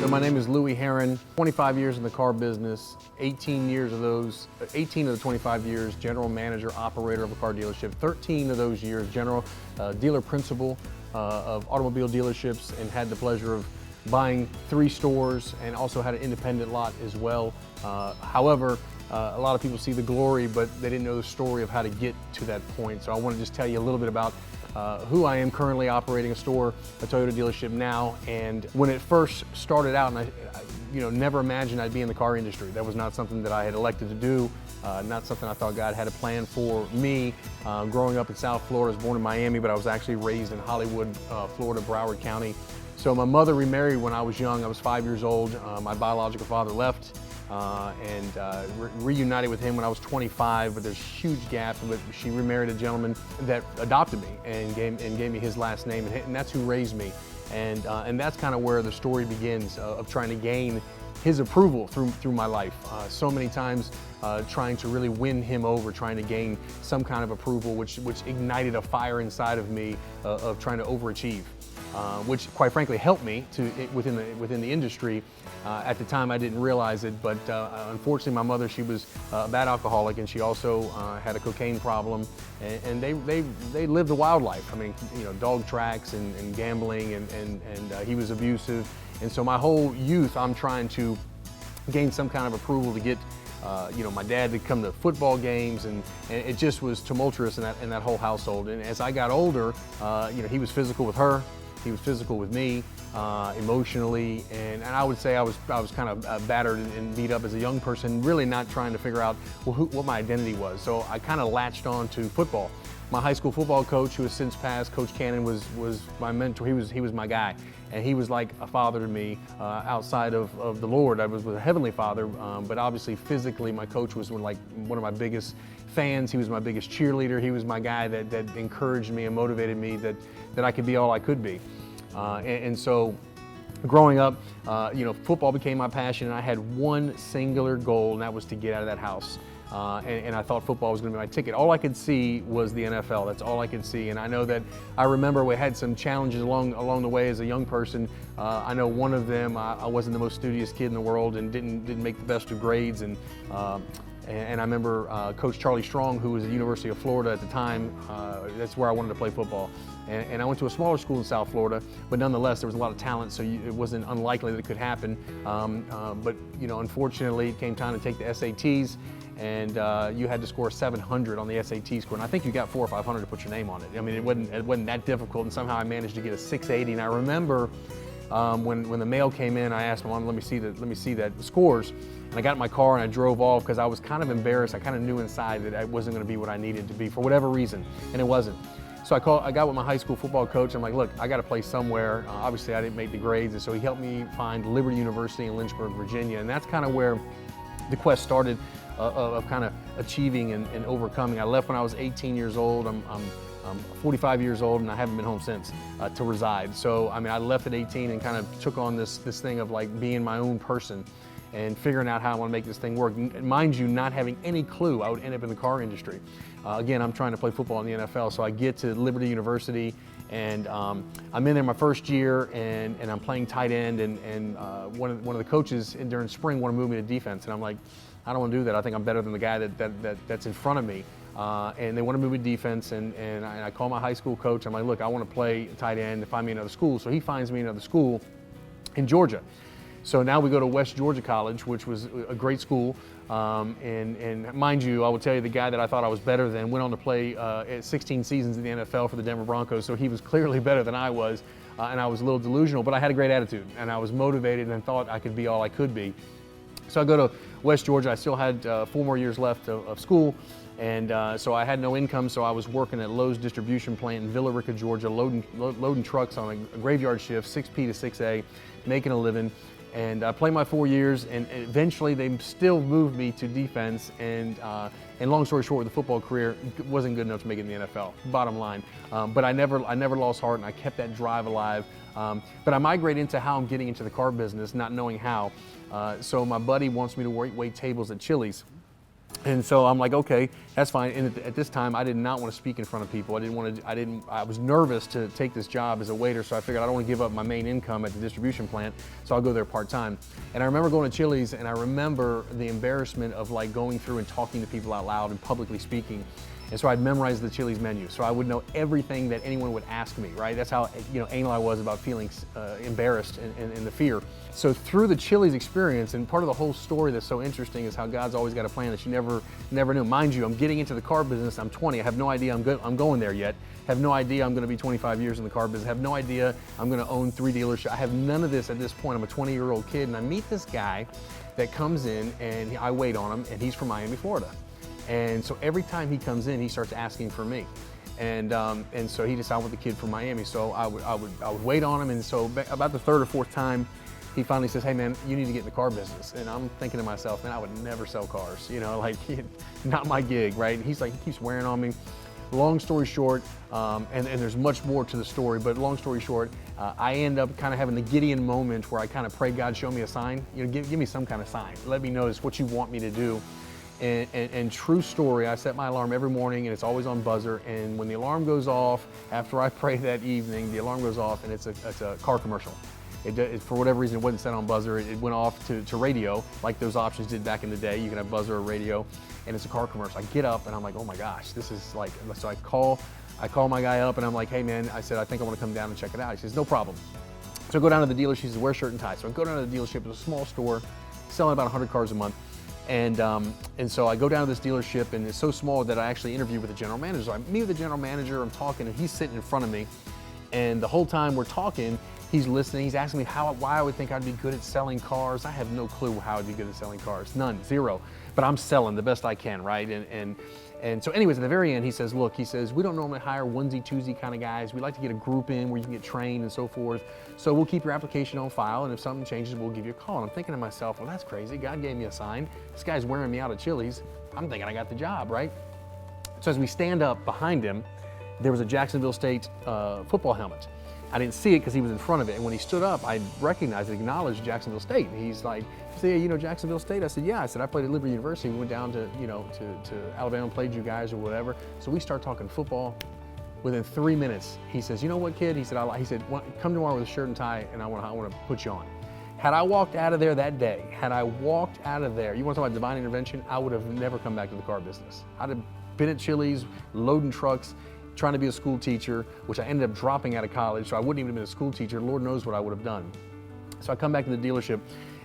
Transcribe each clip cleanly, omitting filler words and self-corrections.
So my name is Louie Herron, 25 years in the car business, 18 of the 25 years general manager, operator of a car dealership, 13 of those years general dealer principal of automobile dealerships, and had the pleasure of buying 3 stores and also had an independent lot as well. However, a lot of people see the glory, but they didn't know the story of how to get to that point. So I want to just tell you a little bit about who I am, currently operating a store, a Toyota dealership now. And when it first started out, and I never imagined I'd be in the car industry. That was not something that I had elected to do, not something I thought God had a plan for me. Growing up in South Florida, I was born in Miami, but I was actually raised in Hollywood, Florida, Broward County. So my mother remarried when I was young. I was 5 years old. My biological father left and reunited with him when I was 25, but there's a huge gap. But she remarried a gentleman that adopted me and gave me his last name, and that's who raised me. And that's kind of where the story begins of trying to gain his approval through my life. So many times trying to really win him over, trying to gain some kind of approval, which ignited a fire inside of me of trying to overachieve. Which quite frankly helped me within the industry. At the time I didn't realize it, but unfortunately my mother, she was a bad alcoholic, and she also had a cocaine problem, and they lived a wild life. I mean, dog tracks and gambling, and he was abusive. And so my whole youth I'm trying to gain some kind of approval to get my dad to come to football games, and it just was tumultuous in that whole household. And as I got older, he was physical with her. He was physical with me, emotionally, and I would say I was kind of battered and beat up as a young person, really not trying to figure out what my identity was. So I kind of latched on to football. My high school football coach, who has since passed, Coach Cannon, was my mentor. He was my guy, and he was like a father to me outside of the Lord. I was with a heavenly father, but obviously physically, my coach was like one of my biggest fans. He was my biggest cheerleader. He was my guy that encouraged me and motivated me that I could be all I could be. And so growing up, football became my passion, and I had one singular goal, and that was to get out of that house. And I thought football was going to be my ticket. All I could see was the NFL. That's all I could see. And I know that I remember we had some challenges along the way as a young person. I know one of them, I wasn't the most studious kid in the world and didn't make the best of grades. And I remember Coach Charlie Strong, who was at the University of Florida at the time. That's where I wanted to play football. And I went to a smaller school in South Florida, but nonetheless, there was a lot of talent, so it wasn't unlikely that it could happen. But unfortunately, it came time to take the SATs, and you had to score 700 on the SAT score. And I think you got 400 or 500 to put your name on it. I mean, it wasn't that difficult, and somehow I managed to get a 680. And I remember when the mail came in, I asked my mom, let me see that scores. And I got in my car and I drove off because I was kind of embarrassed. I kind of knew inside that I wasn't going to be what I needed to be for whatever reason, and it wasn't. So I got with my high school football coach. I'm like, look, I got to play somewhere. Obviously, I didn't make the grades, and so he helped me find Liberty University in Lynchburg, Virginia, and that's kind of where the quest started of kind of achieving and overcoming. I left when I was 18 years old. I'm 45 years old, and I haven't been home since to reside. So I mean, I left at 18 and kind of took on this thing of like being my own person and figuring out how I want to make this thing work. Mind you, not having any clue I would end up in the car industry. Again, I'm trying to play football in the NFL, so I get to Liberty University, and I'm in there my first year, and I'm playing tight end, and one of the coaches during spring wanted to move me to defense, and I'm like, I don't want to do that. I think I'm better than the guy that's in front of me. And they want to move me to defense, and I call my high school coach. I'm like, look, I want to play tight end and find me another school. So he finds me another school in Georgia. So now we go to West Georgia College, which was a great school. And mind you, I will tell you, the guy that I thought I was better than went on to play 16 seasons in the NFL for the Denver Broncos. So he was clearly better than I was. And I was a little delusional, but I had a great attitude, and I was motivated and thought I could be all I could be. So I go to West Georgia. I still had 4 more years left of school. And so I had no income, so I was working at Lowe's distribution plant in Villa Rica, Georgia, loading trucks on a graveyard shift, 6P to 6A, making a living. And I played my 4 years, and eventually they still moved me to defense. And long story short, the football career wasn't good enough to make it in the NFL, bottom line. But I never lost heart, and I kept that drive alive. But I migrate into how I'm getting into the car business, not knowing how. So my buddy wants me to wait tables at Chili's. And so I'm like, okay, that's fine. And at this time, I did not want to speak in front of people. I was nervous to take this job as a waiter, so I figured I don't want to give up my main income at the distribution plant, so I'll go there part-time. And I remember going to Chili's, and I remember the embarrassment of like going through and talking to people out loud and publicly speaking. And so I'd memorize the Chili's menu, so I would know everything that anyone would ask me, right? That's how anal I was about feeling embarrassed and the fear. So through the Chili's experience, and part of the whole story that's so interesting is how God's always got a plan that you never knew. Mind you, I'm getting into the car business. I'm 20. I have no idea I'm going there yet. Have no idea I'm going to be 25 years in the car business. Have no idea I'm going to own 3 dealerships. I have none of this at this point. I'm a 20-year-old kid, and I meet this guy that comes in, and I wait on him, and he's from Miami, Florida. And so every time he comes in, he starts asking for me. And so he decided with the kid from Miami. So I would wait on him. And so about the 3rd or 4th time, he finally says, hey man, you need to get in the car business. And I'm thinking to myself, man, I would never sell cars, like not my gig, right? And he's like, he keeps wearing on me. Long story short, and there's much more to the story, but long story short, I end up kind of having the Gideon moment where I kind of pray, God, show me a sign. Give me some kind of sign. Let me know this, what you want me to do. And true story, I set my alarm every morning, and it's always on buzzer. And when the alarm goes off, after I pray that evening, the alarm goes off, and it's a car commercial. For whatever reason, it wasn't set on buzzer. It went off to radio, like those options did back in the day. You can have buzzer or radio, and it's a car commercial. I get up, and I'm like, oh my gosh, this is like, so I call my guy up, and I'm like, hey man, I said, I think I want to come down and check it out. He says, no problem. So I go down to the dealership. He says, wear shirt and tie. So I go down to the dealership. It's a small store, selling about 100 cars a month. And so I go down to this dealership, and it's so small that I actually interview with the general manager. So I meet with the general manager, I'm talking, and he's sitting in front of me. And the whole time we're talking, he's listening. He's asking me why I would think I'd be good at selling cars. I have no clue how I'd be good at selling cars, none, zero. But I'm selling the best I can, right? And so anyways, at the very end, he says, look, we don't normally hire onesie, twosie kind of guys. We like to get a group in where you can get trained and so forth. So we'll keep your application on file, and if something changes, we'll give you a call. And I'm thinking to myself, well, that's crazy. God gave me a sign. This guy's wearing me out at Chili's. I'm thinking I got the job, right? So as we stand up behind him, there was a Jacksonville State football helmet. I didn't see it because he was in front of it. And when he stood up, I recognized and acknowledged Jacksonville State. And he's like, yeah, you know Jacksonville State? I said, yeah. I said, I played at Liberty University. We went down to Alabama and played you guys or whatever. So we start talking football. Within 3 minutes, he says, you know what, kid? He said, come tomorrow with a shirt and tie, and I want to put you on. Had I walked out of there that day, you want to talk about divine intervention, I would have never come back to the car business. I'd have been at Chili's, loading trucks, trying to be a school teacher, which I ended up dropping out of college, so I wouldn't even have been a school teacher. Lord knows what I would have done. So I come back to the dealership,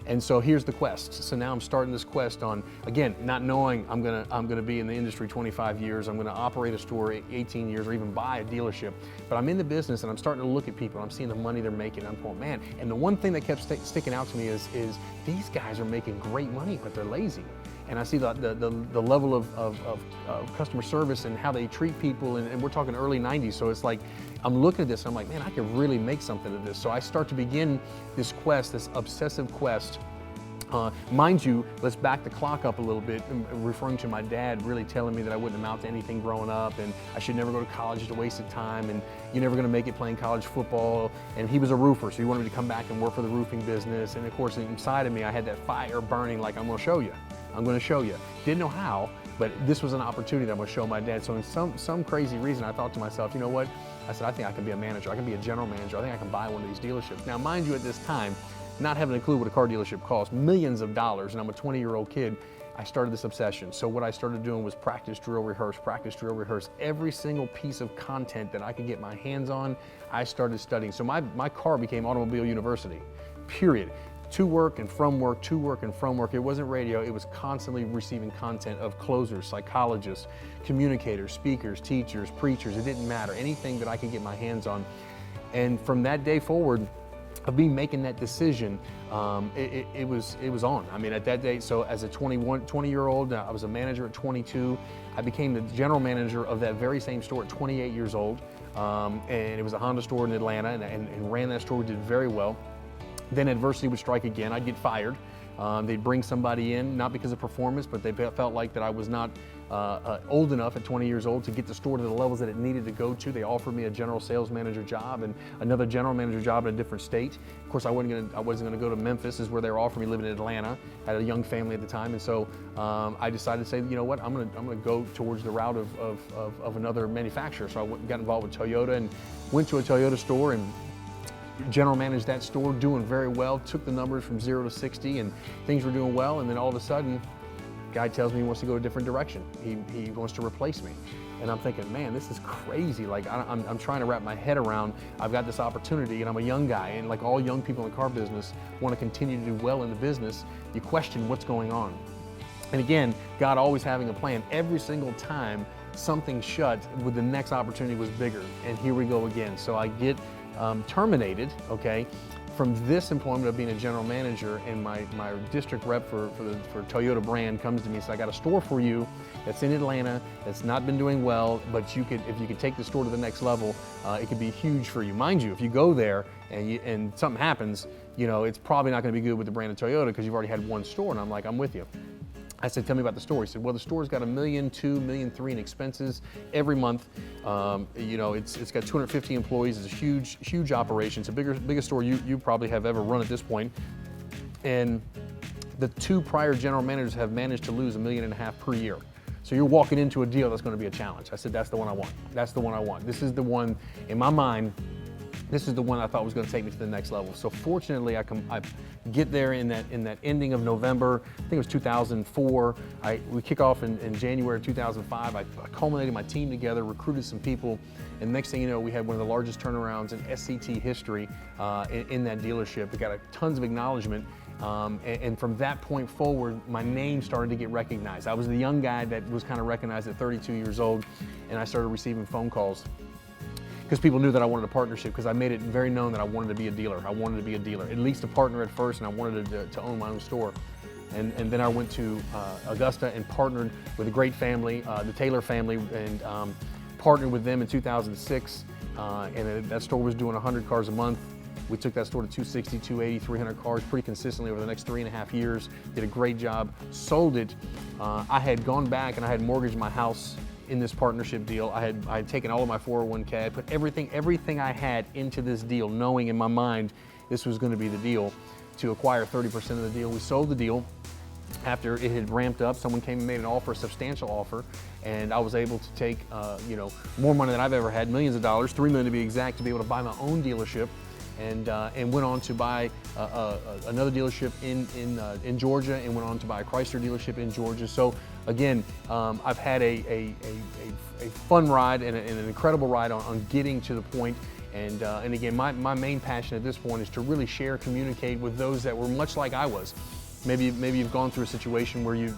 and so here's the quest. So now I'm starting this quest on, again, not knowing I'm gonna be in the industry 25 years, I'm gonna operate a store 18 years, or even buy a dealership. But I'm in the business, and I'm starting to look at people, and I'm seeing the money they're making. I'm going, man. And the one thing that kept sticking out to me is these guys are making great money, but they're lazy. And I see the level of customer service and how they treat people, and we're talking early 90s, so it's like, I'm looking at this and I'm like, man, I could really make something of this. So I start to begin this quest, this obsessive quest. Mind you, let's back the clock up a little bit, referring to my dad really telling me that I wouldn't amount to anything growing up, and I should never go to college, it's a waste of time, and you're never gonna make it playing college football. And he was a roofer, so he wanted me to come back and work for the roofing business. And of course, inside of me, I had that fire burning, like, I'm gonna show you. I'm gonna show you. Didn't know how, but this was an opportunity that I'm gonna show my dad. So in some crazy reason, I thought to myself, you know what? I said, I think I can be a manager. I can be a general manager. I think I can buy one of these dealerships. Now, mind you, at this time, not having a clue what a car dealership costs, millions of dollars, and I'm a 20-year-old kid, I started this obsession. So what I started doing was practice, drill, rehearse. Every single piece of content that I could get my hands on, I started studying. So my car became Automobile University, period. To work and from work, to work and from work. It wasn't radio, it was constantly receiving content of closers, psychologists, communicators, speakers, teachers, preachers. It didn't matter, anything that I could get my hands on. And from that day forward, of me making that decision, it was on. I mean, at that day, so as a 20-year-old, I was a manager at 22. I became the general manager of that very same store at 28 years old. And it was a Honda store in Atlanta, and ran that store, did very well. Then adversity would strike again, I'd get fired. They'd bring somebody in, not because of performance, but they felt like that I was not old enough at 20 years old to get the store to the levels that it needed to go to. They offered me a general sales manager job and another general manager job in a different state. Of course, I wasn't gonna go to Memphis, is where they were offering me, living in Atlanta. I had a young family at the time, and so I decided to say, you know what, I'm gonna go towards the route of another manufacturer. So I got involved with Toyota and went to a Toyota store and general managed that store, doing very well, took the numbers from 0 to 60 and things were doing well, and then all of a sudden, guy tells me he wants to go a different direction. He wants to replace me. And I'm thinking, man, this is crazy. Like, I'm trying to wrap my head around, I've got this opportunity and I'm a young guy, and like all young people in the car business want to continue to do well in the business, you question what's going on. And again, God always having a plan. Every single time something shut, with the next opportunity was bigger. And here we go again. So I get terminated, okay, from this employment of being a general manager, and my district rep for Toyota brand comes to me and says, I got a store for you that's in Atlanta, that's not been doing well, but if you could take the store to the next level, it could be huge for you. Mind you, if you go there and something happens, you know, it's probably not gonna be good with the brand of Toyota because you've already had one store. And I'm like, I'm with you. I said, tell me about the store. He said, well, the store's got $1.2 million, $1.3 million in expenses every month. You know, it's got 250 employees. It's a huge operation. It's the biggest store you probably have ever run at this point. And the two prior general managers have managed to lose $1.5 million per year. So you're walking into a deal that's going to be a challenge. I said, that's the one I want. That's the one I want. This is the one, in my mind, this is the one I thought was going to take me to the next level. So fortunately, I get there in that ending of November. I think it was 2004. We kick off in January 2005. I culminated my team together, recruited some people, and next thing you know, we had one of the largest turnarounds in SCT history in that dealership. We got tons of acknowledgement. And from that point forward, my name started to get recognized. I was the young guy that was kind of recognized at 32 years old, and I started receiving phone calls because people knew that I wanted a partnership, because I made it very known that I wanted to be a dealer. I wanted to be a dealer, at least a partner at first, and I wanted to own my own store. And then I went to Augusta and partnered with a great family, the Taylor family, and partnered with them in 2006. And that store was doing 100 cars a month. We took that store to 260, 280, 300 cars pretty consistently over the next 3.5 years. Did a great job, sold it. I had gone back and I had mortgaged my house in this partnership deal. I had taken all of my 401k, I put everything I had into this deal, knowing in my mind this was going to be the deal to acquire 30% of the deal. We sold the deal. After it had ramped up, someone came and made an offer, a substantial offer, and I was able to take you know, more money than I've ever had, millions of dollars, $3 million to be exact, to be able to buy my own dealership. And went on to buy another dealership in Georgia, and went on to buy a Chrysler dealership in Georgia. So again, I've had a fun ride and an incredible ride on getting to the point. And again, my main passion at this point is to really share, communicate with those that were much like I was. Maybe you've gone through a situation where you've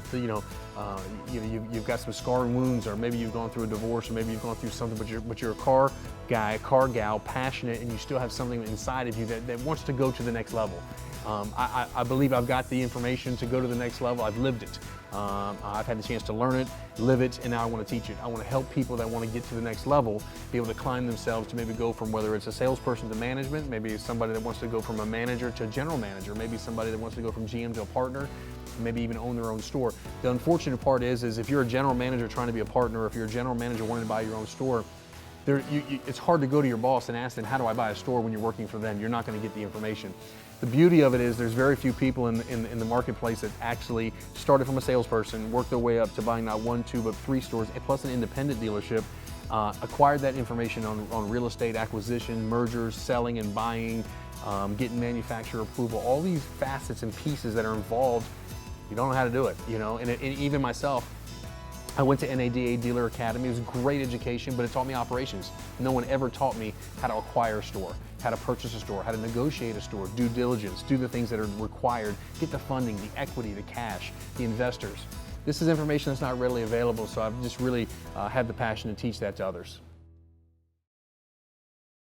got some scarring wounds, or maybe you've gone through a divorce, or maybe you've gone through something, but you're a car guy, a car gal, passionate, and you still have something inside of you that wants to go to the next level. I believe I've got the information to go to the next level. I've lived it. I've had the chance to learn it, live it, and now I want to teach it. I want to help people that want to get to the next level, be able to climb themselves to maybe go from, whether it's a salesperson to management, maybe somebody that wants to go from a manager to a general manager, maybe somebody that wants to go from GM to a partner, maybe even own their own store. The unfortunate part is if you're a general manager trying to be a partner, or if you're a general manager wanting to buy your own store, it's hard to go to your boss and ask them, how do I buy a store, when you're working for them? You're not going to get the information. The beauty of it is there's very few people in the marketplace that actually started from a salesperson, worked their way up to buying not 1, 2, but 3 stores, plus an independent dealership, acquired that information on real estate acquisition, mergers, selling and buying, getting manufacturer approval, all these facets and pieces that are involved. You don't know how to do it, you know, and even myself, I went to NADA Dealer Academy. It was a great education, but it taught me operations. No one ever taught me how to acquire a store, how to purchase a store, how to negotiate a store, due diligence, do the things that are required, get the funding, the equity, the cash, the investors. This is information that's not readily available, so I've just really had the passion to teach that to others.